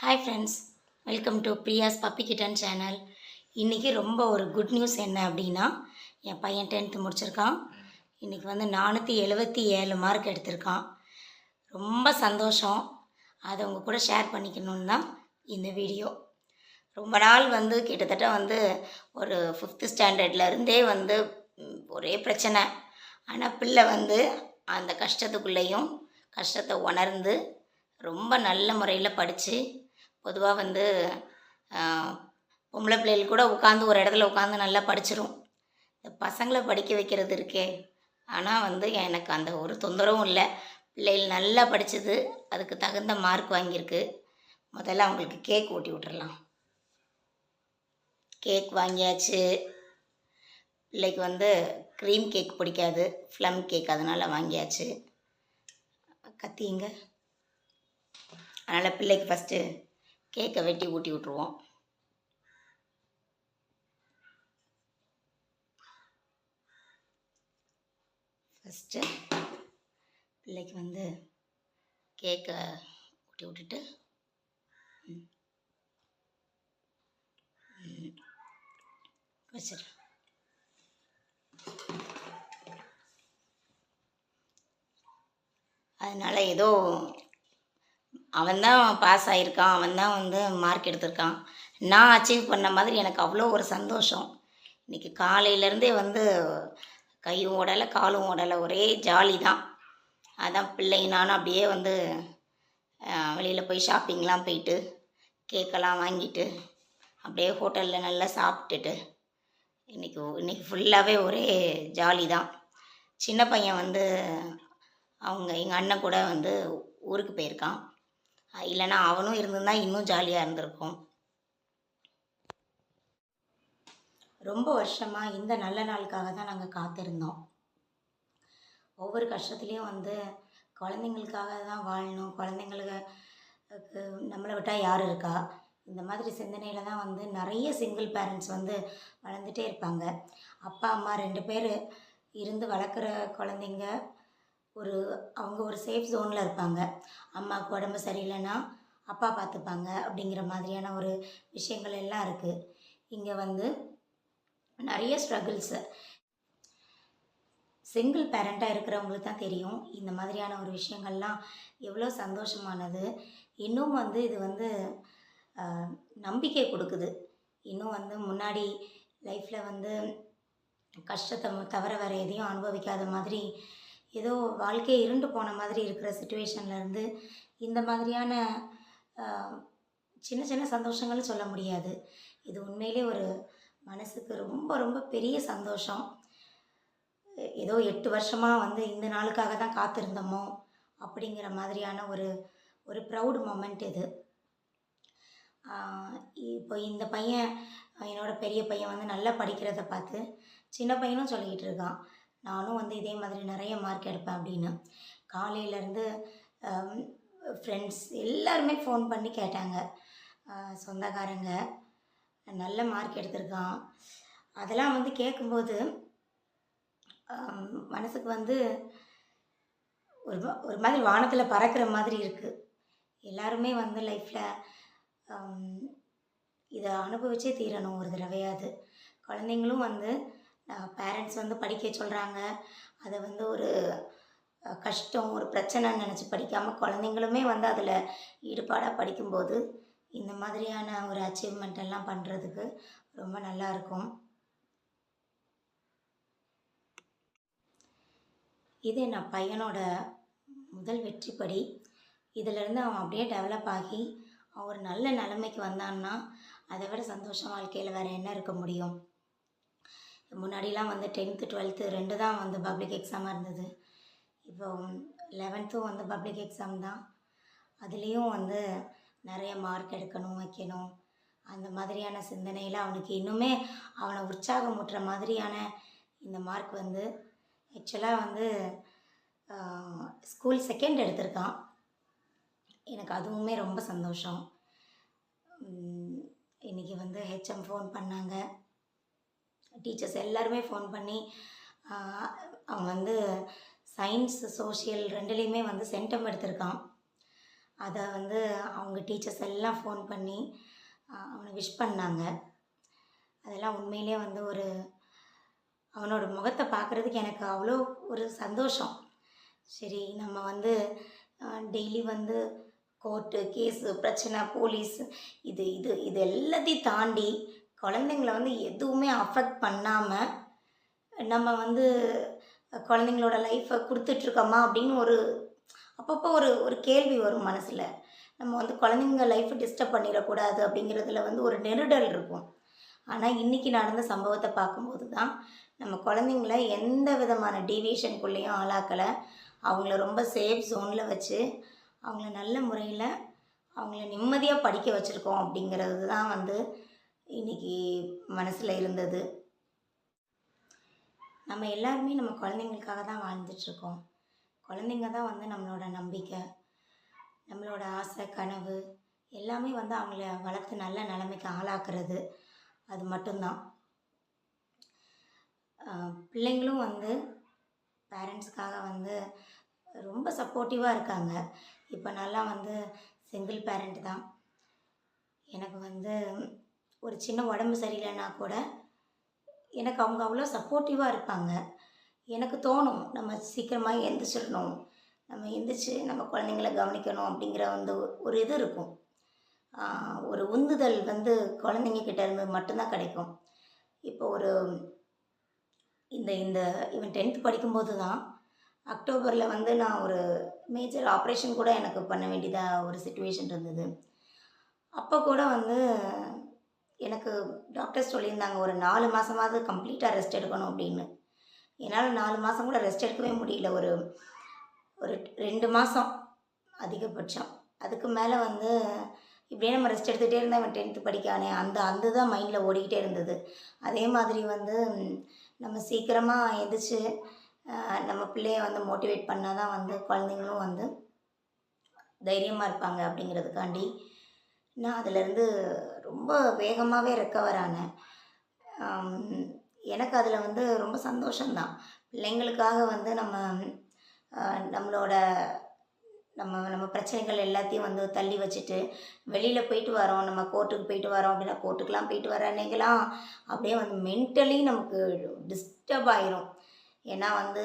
Hi friends, welcome to Priya's puppy kitten channel. இன்றைக்கி ரொம்ப ஒரு குட் நியூஸ் என்ன அப்படின்னா, என் பையன் 10th முடிச்சிருக்கான். இன்றைக்கி வந்து 477 மார்க் எடுத்திருக்கான். ரொம்ப சந்தோஷம். அதை உங்கள் கூட ஷேர் பண்ணிக்கணுன்னு தான் இந்த வீடியோ. ரொம்ப நாள் வந்து கிட்டத்தட்ட வந்து ஒரு 5th ஸ்டாண்டர்ட்லேருந்தே வந்து ஒரே பிரச்சனை. ஆனால் பிள்ளை வந்து அந்த கஷ்டத்துக்குள்ளேயும் கஷ்டத்தை உணர்ந்து ரொம்ப நல்ல முறையில் படித்து, பொதுவாக வந்து பொம்பளை பிள்ளைகள் கூட உட்காந்து ஒரு இடத்துல உட்காந்து நல்லா படிச்சிடும். இந்த பசங்களை படிக்க வைக்கிறது இருக்கே, ஆனால் வந்து எனக்கு அந்த ஒரு தொந்தரவும் இல்லை. பிள்ளைகள் நல்லா படித்தது, அதுக்கு தகுந்த மார்க் வாங்கியிருக்கு. முதல்ல அவங்களுக்கு கேக் ஊட்டி விட்டுறலாம். கேக் வாங்கியாச்சு. பிள்ளைக்கு வந்து க்ரீம் கேக் பிடிக்காது, ப்ளம் கேக், அதனால் வாங்கியாச்சு. கத்திங்க. அதனால் பிள்ளைக்கு ஃபஸ்ட்டு கேக்கை வெட்டி ஊட்டி விட்ருவோம். ஃபஸ்ட்டு பிள்ளைக்கு வந்து கேக்கை ஊட்டி விட்டுட்டு வச்சிடு. அதனால் ஏதோ அவன்தான் பாஸ் ஆகியிருக்கான், அவன்தான் வந்து மார்க் எடுத்திருக்கான். நான் அச்சீவ் பண்ண மாதிரி எனக்கு அவ்வளோ ஒரு சந்தோஷம். இன்றைக்கி காலையிலேருந்தே வந்து கையும் ஓடலை காலும் ஓடலை, ஒரே ஜாலி தான். அதான் பிள்ளை நானும் அப்படியே வந்து வெளியில் போய் ஷாப்பிங்லாம் போயிட்டு கேக்கெல்லாம் வாங்கிட்டு அப்படியே ஹோட்டலில் நல்லா சாப்பிட்டுட்டு இன்றைக்கி ஃபுல்லாகவே ஒரே ஜாலி தான். சின்ன பையன் வந்து எங்கள் அண்ணன் கூட வந்து ஊருக்கு போயிருக்கான். இல்லைன்னா அவனும் இருந்திருந்தா இன்னும் ஜாலியாக இருந்திருக்கும். ரொம்ப வருஷமாக இந்த நல்ல நாளுக்காக தான் நாங்கள் காத்திருந்தோம். ஒவ்வொரு கஷ்டத்துலேயும் வந்து குழந்தைங்களுக்காக தான் வாழணும், குழந்தைங்களுக்கு நம்மளை விட்டால் யார் இருக்கா, இந்த மாதிரி சிந்தனையில் தான் வந்து நிறைய சிங்கிள் பேரண்ட்ஸ் வந்து வளர்ந்துட்டே இருப்பாங்க. அப்பா அம்மா 2 பேர் இருந்து வளர்க்குற குழந்தைங்க அவங்க ஒரு சேஃப் ஜோனில் இருப்பாங்க. அம்மாவுக்கு உடம்பு சரியில்லைன்னா அப்பா பார்த்துப்பாங்க அப்படிங்கிற மாதிரியான ஒரு விஷயங்கள் எல்லாம் இருக்குது. இங்கே வந்து நிறைய ஸ்ட்ரகிள்ஸு. சிங்கிள் பேரண்ட்டாக இருக்கிறவங்களுக்கு தான் தெரியும் இந்த மாதிரியான ஒரு விஷயங்கள்லாம் எவ்வளோ சந்தோஷமானது. இன்னும் வந்து இது வந்து நம்பிக்கை கொடுக்குது. இன்னும் வந்து முன்னாடி லைஃப்பில் வந்து கஷ்டத்தை தவிர வேறு எதையும் அனுபவிக்காத மாதிரி, ஏதோ வாழ்க்கையை இருண்டு போன மாதிரி இருக்கிற சிச்சுவேஷன்லேருந்து இந்த மாதிரியான சின்ன சின்ன சந்தோஷங்கள்னு சொல்ல முடியாது. இது உண்மையிலே ஒரு மனசுக்கு ரொம்ப ரொம்ப பெரிய சந்தோஷம். ஏதோ 8 வருஷமாக வந்து இந்த நாளுக்காக தான் காத்திருந்தோமோ அப்படிங்கிற மாதிரியான ஒரு ப்ரௌட் மொமெண்ட் இது. இப்போ இந்த பையன், என்னோட பெரிய பையன் வந்து நல்லா படிக்கிறத பார்த்து சின்ன பையனும் சொல்லிக்கிட்டு இருக்கான், நானும் வந்து இதே மாதிரி நிறைய மார்க் எடுப்பேன் அப்படின்னு. காலையிலேருந்து ஃப்ரெண்ட்ஸ் எல்லாருமே ஃபோன் பண்ணி கேட்டாங்க. சொந்தக்காரங்க நல்ல மார்க் எடுத்திருக்கான். அதெல்லாம் வந்து கேட்கும்போது மனசுக்கு வந்து ஒரு மாதிரி வானத்தில் பறக்கிற மாதிரி இருக்குது. எல்லாருமே வந்து லைஃப்பில் இதை அனுபவிச்சே தீரணும் ஒரு தடவையாது. குழந்தைங்களும் வந்து பேரண்ட்ஸ் வந்து படிக்க சொல்கிறாங்க, அதை வந்து ஒரு கஷ்டம் ஒரு பிரச்சனைன்னு நினச்சி படிக்காமல் குழந்தைங்களுமே வந்து அதில் ஈடுபாடாக படிக்கும்போது இந்த மாதிரியான ஒரு அச்சீவ்மெண்ட் எல்லாம் பண்ணுறதுக்கு ரொம்ப நல்லாயிருக்கும். இது என் பையனோட முதல் வெற்றிப்படி. இதிலேருந்து அவன் அப்படியே டெவலப் ஆகி அவன் ஒரு நல்ல நிலைமைக்கு வந்தான்னா அதை விட சந்தோஷம் வாழ்க்கையில் வேறு என்ன இருக்க முடியும். முன்னாடிலாம் வந்து 10th 12th 2 தான் வந்து பப்ளிக் எக்ஸாமாக இருந்தது. இப்போ 11th வந்து பப்ளிக் எக்ஸாம் தான். அதுலேயும் வந்து நிறைய மார்க் எடுக்கணும் வைக்கணும் அந்த மாதிரியான சிந்தனையில் அவனுக்கு இன்னுமே அவனை உற்சாகமூட்டுற மாதிரியான இந்த மார்க் வந்து ஆக்சுவலாக வந்து ஸ்கூல் 2nd எடுத்திருக்கான். எனக்கு அதுவுமே ரொம்ப சந்தோஷம். இன்றைக்கி வந்து ஹெச்எம் ஃபோன் பண்ணாங்க, டீச்சர்ஸ் எல்லாருமே ஃபோன் பண்ணி அவன் வந்து சயின்ஸ் சோஷியல் 2லேயுமே வந்து சென்டம் எடுத்திருக்கான். அதை வந்து அவங்க டீச்சர்ஸ் எல்லாம் ஃபோன் பண்ணி அவனை விஷ் பண்ணாங்க. அதெல்லாம் உண்மையிலே வந்து அவனோட முகத்தை பார்க்குறதுக்கு எனக்கு அவ்வளோ ஒரு சந்தோஷம். சரி நம்ம வந்து டெய்லி வந்து கோர்ட்டு, கேஸு, பிரச்சனை, போலீஸ் இது இது இது எல்லாத்தையும் தாண்டி குழந்தைங்கள வந்து எதுவுமே அஃபெக்ட் பண்ணாமல் நம்ம வந்து குழந்தைங்களோட லைஃப்பை கொடுத்துட்ருக்கோமா அப்படின்னு அப்பப்போ ஒரு ஒரு கேள்வி வரும் மனசில். நம்ம வந்து குழந்தைங்க லைஃப்பை டிஸ்டர்ப் பண்ணிடக்கூடாது அப்படிங்கிறதுல வந்து ஒரு நெருடல் இருக்கும். ஆனால் இன்றைக்கி நடந்த சம்பவத்தை பார்க்கும்போது தான் நம்ம குழந்தைங்கள எந்த விதமான டீவியேஷனுக்குள்ளேயும் ஆளாக்கலை. அவங்கள ரொம்ப சேஃப் ஜோனில் வச்சு அவங்கள நல்ல முறையில் அவங்கள நிம்மதியாக படிக்க வச்சுருக்கோம் அப்படிங்கிறது தான் வந்து இன்றைக்கி மனசில் இருந்தது. நம்ம எல்லாருமே நம்ம குழந்தைங்களுக்காக தான் வாழ்ந்துட்டுருக்கோம். குழந்தைங்க தான் வந்து நம்மளோட நம்பிக்கை, நம்மளோட ஆசை, கனவு எல்லாமே வந்து அவங்கள வளர்த்து நல்ல நிலைமைக்கு ஆளாக்குறது அது மட்டும்தான். பிள்ளைங்களும் வந்து பேரண்ட்ஸ்க்காக வந்து ரொம்ப சப்போர்ட்டிவாக இருக்காங்க. இப்போ நல்லா வந்து சிங்கிள் பேரண்ட் தான். எனக்கு வந்து ஒரு சின்ன உடம்பு சரியில்லைன்னா கூட எனக்கு அவங்க அவ்வளோ சப்போர்ட்டிவாக இருப்பாங்க. எனக்கு தோணும் நம்ம சீக்கிரமாக எந்திரிச்சிடணும், நம்ம எந்திரிச்சு நம்ம குழந்தைங்கள கவனிக்கணும் அப்படிங்கிற வந்து ஒரு இது இருக்கும். ஒரு உந்துதல் வந்து குழந்தைங்க கிட்ட இருந்து மட்டும்தான் கிடைக்கும். இப்போ இந்த இந்த இவன் 10th படிக்கும்போது தான் அக்டோபரில் வந்து நான் ஒரு மேஜர் ஆப்ரேஷன் கூட எனக்கு பண்ண வேண்டியதாக ஒரு சிச்சுவேஷன் இருந்தது. அப்போ கூட வந்து எனக்கு டாக்டர்ஸ் சொல்லியிருந்தாங்க ஒரு 4 மாதமாவது கம்ப்ளீட்டாக ரெஸ்ட் எடுக்கணும் அப்படின்னு. என்னால் 4 மாதம் கூட ரெஸ்ட் எடுக்கவே முடியல. ஒரு ஒரு 2 மாதம் அதிகபட்சம். அதுக்கு மேலே வந்து இப்படியே நம்ம ரெஸ்ட் எடுத்துகிட்டே இருந்தால் இவன் 10th படிக்கானே அந்த தான் மைண்டில் ஓடிக்கிட்டே இருந்தது. அதே மாதிரி வந்து நம்ம சீக்கிரமாக எந்திரிச்சு நம்ம பிள்ளைய வந்து மோட்டிவேட் பண்ணால் தான் வந்து குழந்தைங்களும் வந்து தைரியமாக இருப்பாங்க அப்படிங்கிறதுக்காண்டி நான் அதிலேருந்து ரொம்ப வேகமாகவே ரெக்கவர் ஆனேன். எனக்கு அதில் வந்து ரொம்ப சந்தோஷம்தான். பிள்ளைங்களுக்காக வந்து நம்மளோட நம்ம பிரச்சனைகள் எல்லாத்தையும் வந்து தள்ளி வச்சுட்டு வெளியில் போயிட்டு வரோம். நம்ம கோர்ட்டுக்கு போயிட்டு வரோம் அப்படின்னா கோர்ட்டுக்கெலாம் போயிட்டு வர அன்னைக்கெல்லாம் அப்படியே வந்து மென்டலி நமக்கு டிஸ்டர்ப் ஆயிரும். ஏன்னா வந்து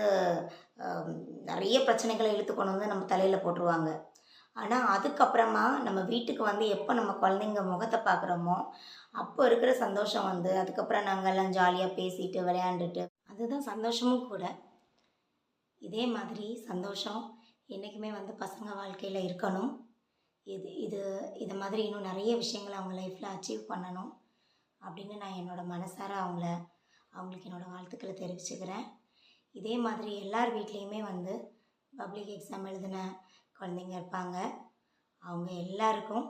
நிறைய பிரச்சனைகளை இழுத்து கொண்டு வந்து நம்ம தலையில் போட்டுருவாங்க. ஆனால் அதுக்கப்புறமா நம்ம வீட்டுக்கு வந்து எப்போ நம்ம குழந்தைங்க முகத்தை பார்க்குறோமோ அப்போ இருக்கிற சந்தோஷம் வந்து அதுக்கப்புறம் நாங்கள்லாம் ஜாலியாக பேசிட்டு விளையாண்டுட்டு அதுதான் சந்தோஷமும் கூட. இதே மாதிரி சந்தோஷம் என்றைக்குமே வந்து பசங்க வாழ்க்கையில் இருக்கணும். இது மாதிரி இன்னும் நிறைய விஷயங்களை அவங்க லைஃப்பில் அச்சீவ் பண்ணணும் அப்படின்னு நான் என்னோடய மனசார அவங்களுக்கு என்னோடய வாழ்த்துக்களை தெரிவிச்சுக்கிறேன். இதே மாதிரி எல்லார் வீட்லேயுமே வந்து பப்ளிக் எக்ஸாம் எழுதின குழந்தைங்க இருப்பாங்க. அவங்க எல்லாருக்கும்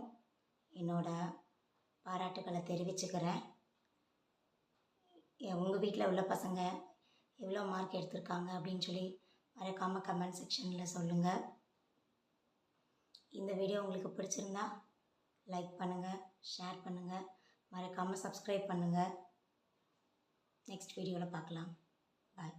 என்னோடய பாராட்டுக்களை தெரிவிச்சுக்கிறேன். உங்கள் வீட்டில் உள்ள பசங்க எவ்வளோ மார்க் எடுத்திருக்காங்க அப்படின்னு சொல்லி மறக்காமல் கமெண்ட் செக்ஷனில் சொல்லுங்கள். இந்த வீடியோ உங்களுக்கு பிடிச்சிருந்தா லைக் பண்ணுங்கள், ஷேர் பண்ணுங்கள், மறக்காமல் சப்ஸ்கிரைப் பண்ணுங்கள். நெக்ஸ்ட் வீடியோவில் பார்க்கலாம். பாய்.